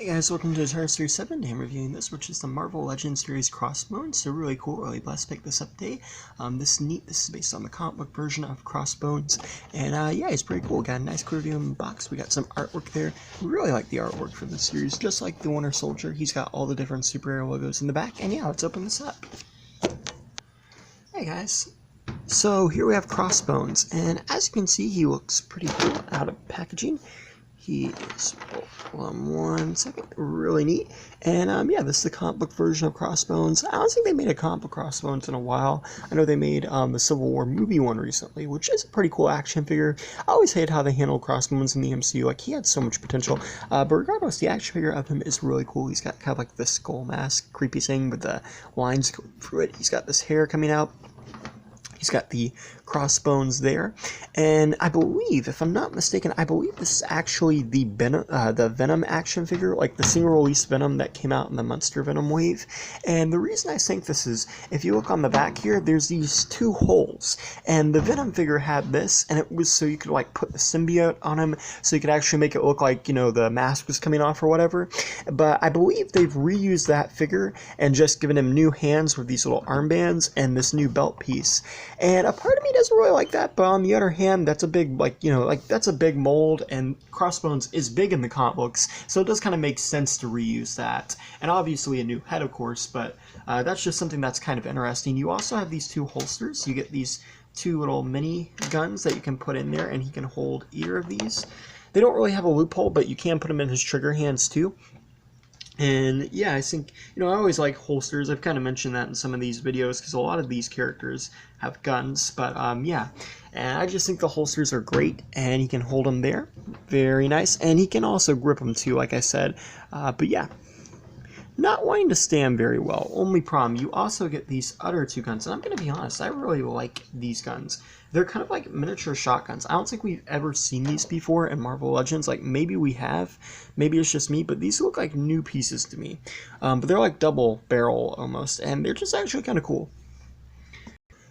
Hey guys, welcome to Guitar Series 7. I'm reviewing this, which is the Marvel Legends series Crossbones. So really cool, really blessed to pick this up today. This is based on the comic book version of Crossbones. And yeah, it's pretty cool. Got a nice cool review in the box. We got some artwork there. Really like the artwork for this series, just like the Winter Soldier. He's got all the different superhero logos in the back. And yeah, let's open this up. Hey guys. So here we have Crossbones, and as you can see, he looks pretty cool out of packaging. He is, hold on one second, really neat. And yeah, this is the comic book version of Crossbones. I don't think they made a comic book Crossbones in a while. I know they made the Civil War movie one recently, which is a pretty cool action figure. I always hate how they handled Crossbones in the MCU. Like, he had so much potential. But regardless, the action figure of him is really cool. He's got kind of like this skull mask, creepy thing with the lines going through it. He's got this hair coming out. He's got the crossbones there, and I believe, if I'm not mistaken, I believe this is actually the Venom action figure, like the single-release Venom that came out in the Monster Venom wave. And the reason I think this is, if you look on the back here, there's these two holes, and the Venom figure had this, and it was so you could like put the symbiote on him, so you could actually make it look like, you know, the mask was coming off or whatever. But I believe they've reused that figure and just given him new hands with these little armbands and this new belt piece. And a part of me doesn't really like that, but on the other hand, that's a big, like, you know, like, that's a big mold, and Crossbones is big in the comic books, so it does kind of make sense to reuse that. And obviously a new head, of course, but that's just something that's kind of interesting. You also have these two holsters. You get these two little mini guns that you can put in there, and he can hold either of these. They don't really have a loophole, but you can put them in his trigger hands too. And yeah, I think, you know, I always like holsters. I've kind of mentioned that in some of these videos because a lot of these characters have guns. But yeah, and I just think the holsters are great, and he can hold them there. Very nice. And he can also grip them too, like I said. But yeah. Not wanting to stand very well. Only problem, you also get these other two guns, and I'm going to be honest, I really like these guns. They're kind of like miniature shotguns. I don't think we've ever seen these before in Marvel Legends. Like, maybe we have, maybe it's just me, but these look like new pieces to me. But they're like double barrel almost, and they're just actually kind of cool.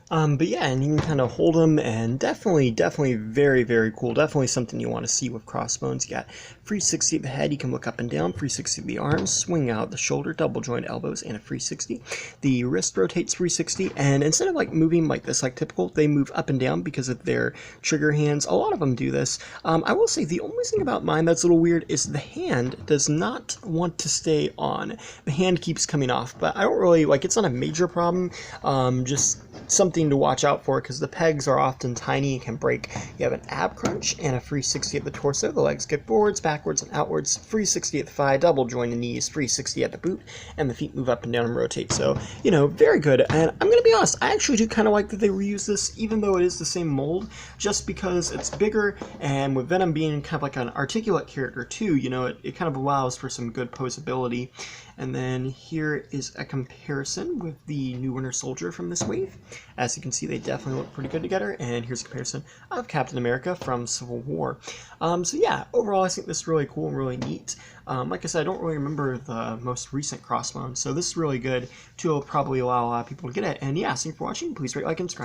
But yeah, and you can kind of hold them, and definitely very, very cool. Definitely something you want to see with Crossbones. You got 360 at the head, you can look up and down, 360 at the arms, swing out the shoulder, double joint elbows, and a 360. The wrist rotates 360, and instead of like moving like this, like typical, they move up and down because of their trigger hands. A lot of them do this. I will say the only thing about mine that's a little weird is the hand does not want to stay on. The hand keeps coming off, but I don't really, like, it's not a major problem, just something to watch out for because the pegs are often tiny and can break. You have an ab crunch and a 360 at the torso. The legs kick forwards, backwards, and outwards. 360 at the thigh, double joint the knees, 360 at the boot, and the feet move up and down and rotate. So, you know, very good. And I'm going to be honest, I actually do kind of like that they reuse this, even though it is the same mold, just because it's bigger, and with Venom being kind of like an articulate character too, you know, it kind of allows for some good posability. And then here is a comparison with the new Winter Soldier from this wave. As you can see, they definitely look pretty good together. And here's a comparison of Captain America from Civil War. So yeah, overall I think this is really cool and really neat. Like I said, I don't really remember the most recent Crossbones, so this is really good to probably allow a lot of people to get it. And yeah, thanks for watching. Please rate, like, and subscribe.